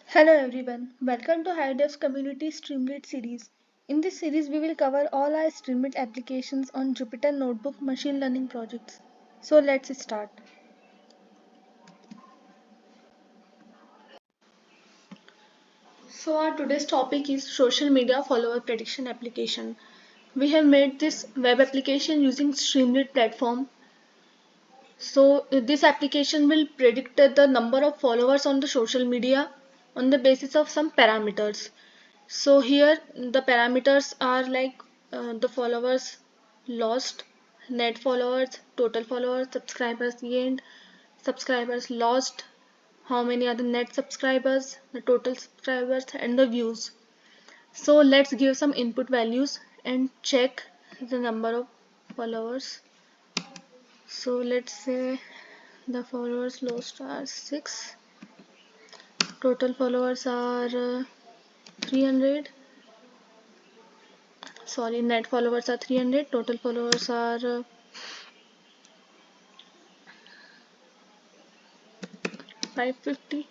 Hello everyone, welcome to HiDevs Community Streamlit series. In this series, we will cover all our Streamlit applications on Jupyter Notebook machine learning projects. So let's start. So our today's topic is social media follower prediction application. We have made this web application using Streamlit platform. So this application will predict the number of followers on the social media on the basis of some parameters. So here the parameters are like the followers lost, net followers, total followers, subscribers gained, subscribers lost, how many are the net subscribers, the total subscribers and the views. So let's give some input values and check the number of followers. So let's say the followers lost are 6, total followers are 300. Sorry, net followers are 300, total followers are 550,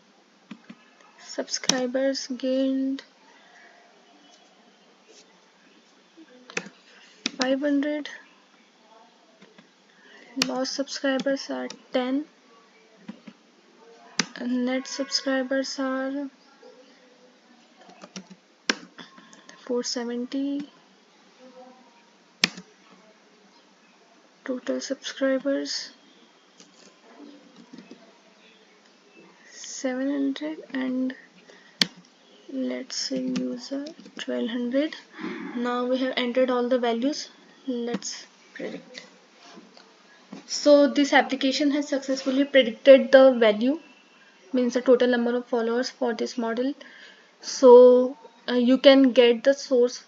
subscribers gained 500, lost subscribers are 10, net subscribers are 470, total subscribers 700 and let's say user 1200. Now we have entered all the values. Let's predict. So this application has successfully predicted the value, means the total number of followers for this model. So you can get the source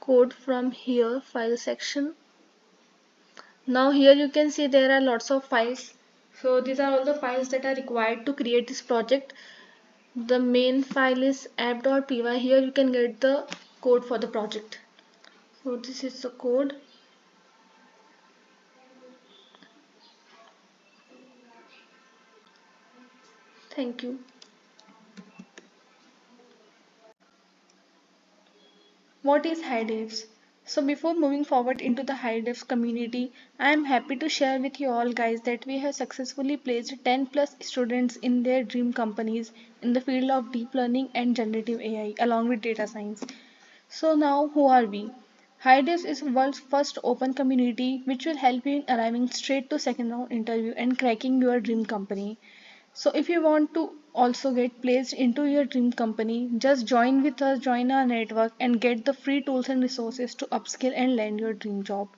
code from here, file section. Now here you can see there are lots of files. So these are all the files that are required to create this project. The main file is app.py. Here you can get the code for the project. So this is the code. Thank you. What is HiDevs? So before moving forward into the HiDevs community, I am happy to share with you all guys that we have successfully placed 10 plus students in their dream companies in the field of deep learning and generative AI along with data science. So now who are we? HiDevs is world's first open community which will help you in arriving straight to second round interview and cracking your dream company. So if you want to also get placed into your dream company, just join with us, join our network and get the free tools and resources to upskill and land your dream job.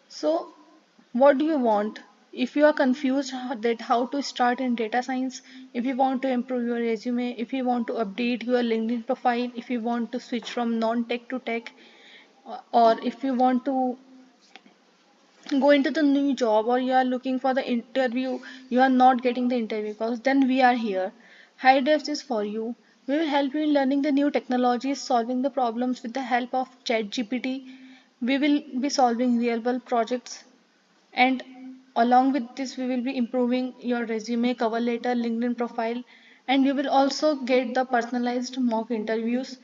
So what do you want? If you are confused that how to start in data science, if you want to improve your resume, if you want to update your LinkedIn profile, if you want to switch from non-tech to tech, or if you want to go into the new job or you are looking for the interview, you are not getting the interview calls, then we are here. HiDevs is for you. We will help you in learning the new technologies, solving the problems with the help of ChatGPT. We will be solving real world projects, and along with this we will be improving your resume, cover letter, LinkedIn profile, and you will also get the personalized mock interviews.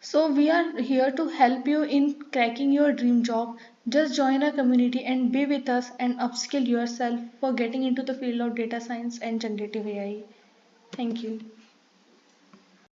So we are here to help you in cracking your dream job. Just join our community and be with us and upskill yourself for getting into the field of data science and generative AI. Thank you.